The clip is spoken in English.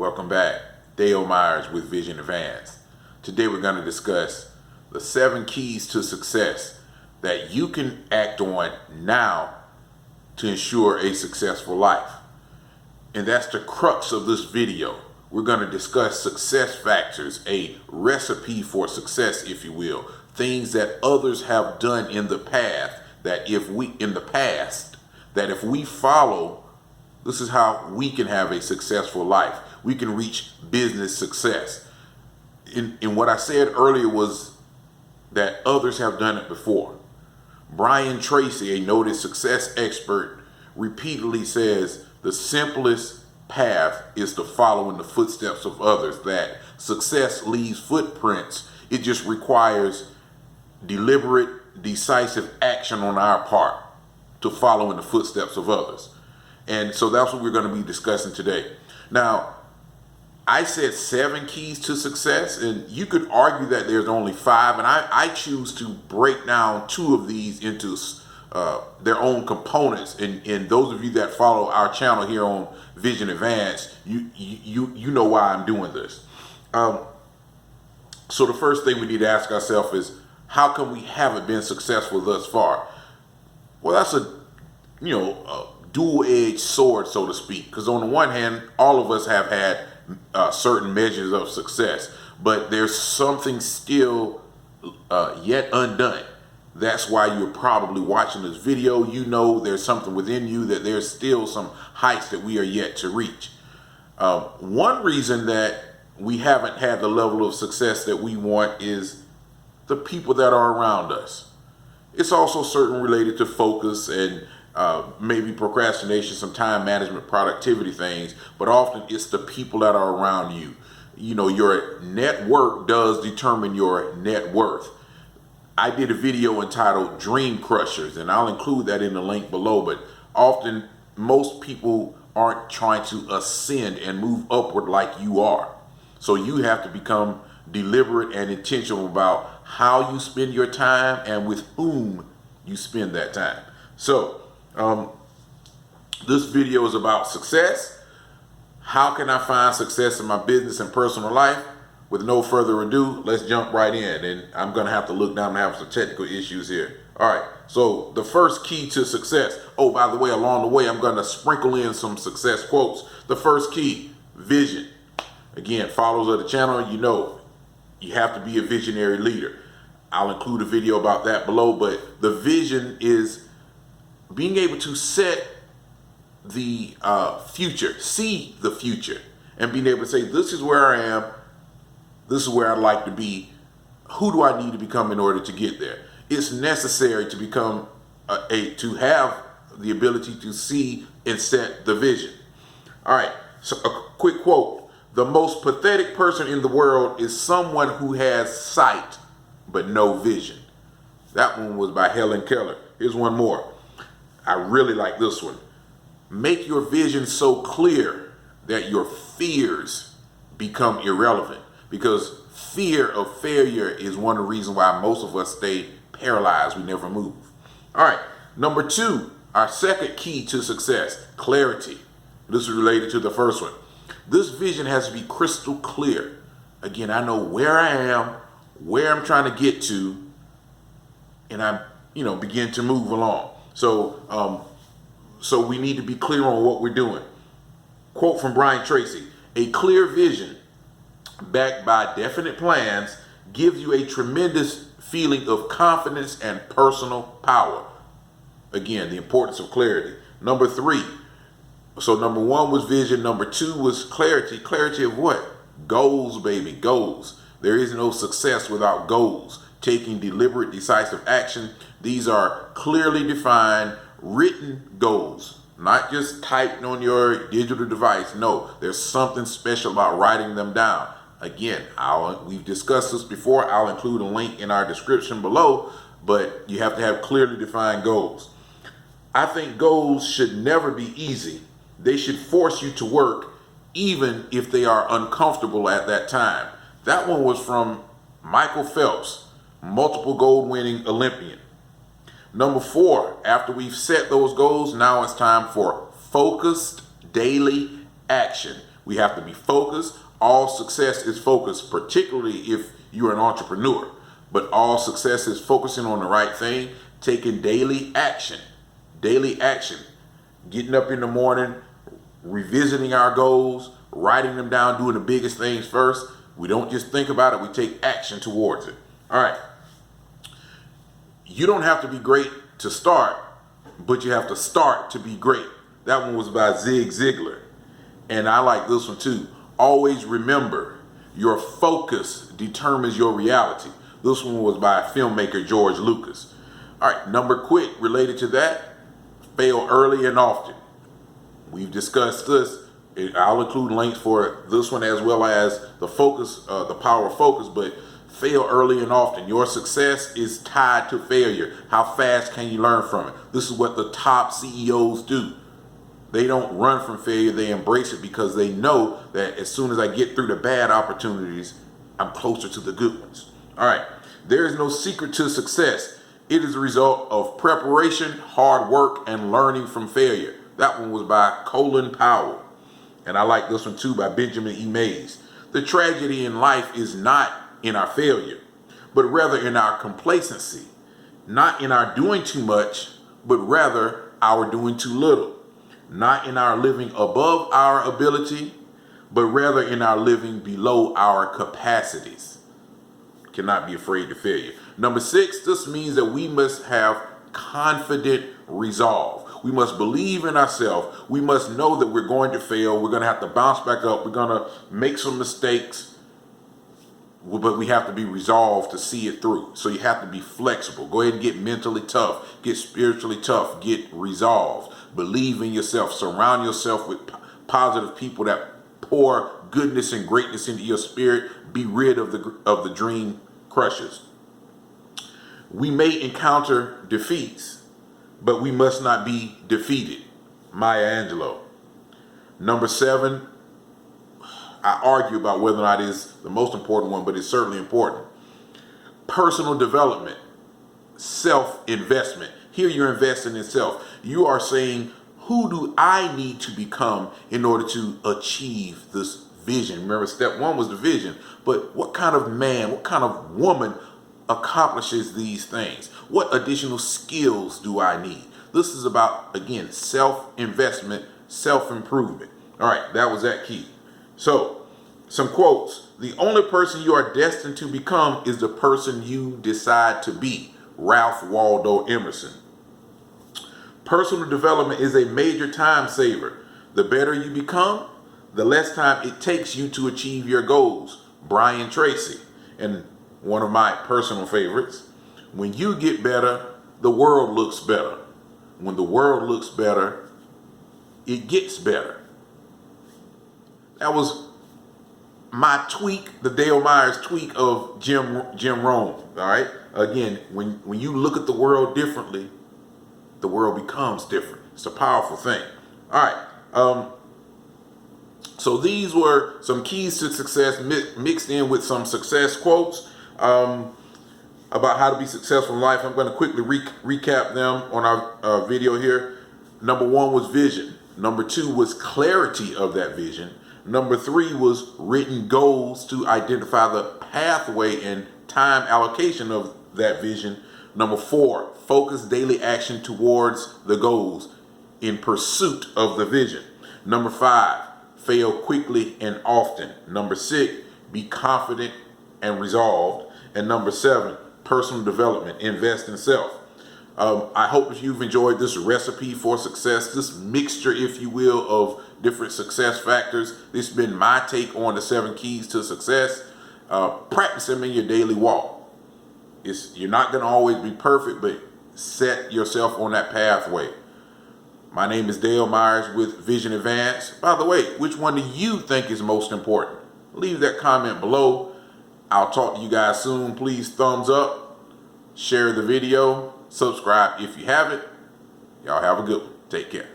Welcome back. Dale Myers with Vision Advanced. Today we're going to discuss the 7 keys to success that you can act on now to ensure a successful life. And that's the crux of this video. We're going to discuss success factors, a recipe for success, if you will. Things that others have done in the past that if we follow, this is how we can have a successful life. We can reach business success. And what I said earlier was that others have done it before. Brian Tracy, a noted success expert, repeatedly says the simplest path is to follow in the footsteps of others, that success leaves footprints. It just requires deliberate, decisive action on our part to follow in the footsteps of others. And so that's what we're going to be discussing today. Now, I said 7 keys to success, and you could argue that there's only 5, and I choose to break down 2 of these into their own components. And those of you that follow our channel here on Vision Advanced, you know why I'm doing this. So the first thing we need to ask ourselves is, how come we haven't been successful thus far? Well, that's a dual-edged sword, so to speak, because on the one hand, all of us have had certain measures of success, but there's something still yet undone. That's why you're probably watching this video. You know there's something within you, that there's still some heights that we are yet to reach. One reason that we haven't had the level of success that we want is the people that are around us. It's also certain related to focus and maybe procrastination, some time management, productivity things, but often it's the people that are around you. You know, your network does determine your net worth. I did a video entitled Dream Crushers, and I'll include that in the link below, but often most people aren't trying to ascend and move upward like you are. So you have to become deliberate and intentional about how you spend your time and with whom you spend that time. So this video is about success. How can I find success in my business and personal life? With no further ado, let's jump right in. And I'm going to have to look down and have some technical issues here. All right. So the first key to success. Oh, by the way, along the way, I'm going to sprinkle in some success quotes. The first key, vision. Again, followers of the channel, you know, you have to be a visionary leader. I'll include a video about that below, but the vision is being able to set the future, see the future, and being able to say, this is where I am, this is where I'd like to be, who do I need to become in order to get there? It's necessary to become to have the ability to see and set the vision. All right, so a quick quote. The most pathetic person in the world is someone who has sight but no vision. That one was by Helen Keller. Here's one more. I really like this one. Make your vision so clear that your fears become irrelevant, because fear of failure is one of the reasons why most of us stay paralyzed. We never move. All right. Number 2, our second key to success, clarity. This is related to the first one. This vision has to be crystal clear. Again, I know where I am, where I'm trying to get to, and I, begin to move along. So, so we need to be clear on what we're doing. Quote from Brian Tracy: a clear vision backed by definite plans gives you a tremendous feeling of confidence and personal power. Again, the importance of clarity. Number 3. So number 1 was vision. Number 2 was clarity. Clarity of what? Goals, baby, goals. There is no success without goals. Taking deliberate, decisive action. These are clearly defined, written goals, not just typed on your digital device. No, there's something special about writing them down. Again, we've discussed this before. I'll include a link in our description below, but you have to have clearly defined goals. I think goals should never be easy. They should force you to work, even if they are uncomfortable at that time. That one was from Michael Phelps, multiple gold-winning Olympian. Number 4, after we've set those goals, now it's time for focused daily action. We have to be focused. All success is focused, particularly if you're an entrepreneur. But all success is focusing on the right thing, taking daily action. Daily action. Getting up in the morning, revisiting our goals, writing them down, doing the biggest things first. We don't just think about it, we take action towards it. All right. You don't have to be great to start, but you have to start to be great. That one was by Zig Ziglar. And I like this one too. Always remember, your focus determines your reality. This one was by filmmaker George Lucas. All right, number quick related to that, fail early and often. We've discussed this. I'll include links for this one as well as the focus, the power of focus, but fail early and often. Your success is tied to failure. How fast can you learn from it? This is what the top CEOs do. They don't run from failure, they embrace it because they know that as soon as I get through the bad opportunities, I'm closer to the good ones. All right, there is no secret to success. It is a result of preparation, hard work, and learning from failure. That one was by Colin Powell. And I like this one too by Benjamin E. Mays. The tragedy in life is not in our failure, but rather in our complacency. Not in our doing too much, but rather our doing too little. Not in our living above our ability, but rather in our living below our capacities. Cannot be afraid to failure. Number 6, this means that we must have confident resolve. We must believe in ourselves. We must know that we're going to fail. We're going to have to bounce back up. We're going to make some mistakes, but we have to be resolved to see it through. So you have to be flexible. Go ahead and get mentally tough, get spiritually tough, get resolved. Believe in yourself. Surround yourself with positive people that pour goodness and greatness into your spirit. Be rid of the dream crushers. We may encounter defeats, but we must not be defeated. Maya Angelou. Number 7, I argue about whether or not it's the most important one, but it's certainly important. Personal development, self-investment. Here you're investing in self. You are saying, who do I need to become in order to achieve this vision? Remember, step 1 was the vision, but what kind of man, what kind of woman accomplishes these things? What additional skills do I need? This is about, again, self-investment, self-improvement. All right, that was that key. So, some quotes. The only person you are destined to become is the person you decide to be. Ralph Waldo Emerson. Personal development is a major time saver. The better you become, the less time it takes you to achieve your goals. Brian Tracy. And one of my personal favorites, when you get better, the world looks better. When the world looks better, it gets better. That was my tweak, the Dale Myers tweak of Jim Rohn. All right. Again, when you look at the world differently, the world becomes different. It's a powerful thing. All right. So these were some keys to success mixed in with some success quotes about how to be successful in life. I'm going to quickly recap them on our video here. Number 1 was vision. Number 2 was clarity of that vision. Number 3 was written goals to identify the pathway and time allocation of that vision. Number 4, focus daily action towards the goals in pursuit of the vision. Number 5, fail quickly and often. Number 6, be confident and resolved. And number 7, personal development, invest in self. I hope you've enjoyed this recipe for success, this mixture, if you will, of different success factors. This has been my take on the 7 keys to success. Practice them in your daily walk. You're not going to always be perfect, but set yourself on that pathway. My name is Dale Myers with Vision Advance. By the way, which one do you think is most important? Leave that comment below. I'll talk to you guys soon. Please thumbs up, share the video, subscribe if you haven't. Y'all have a good one. Take care.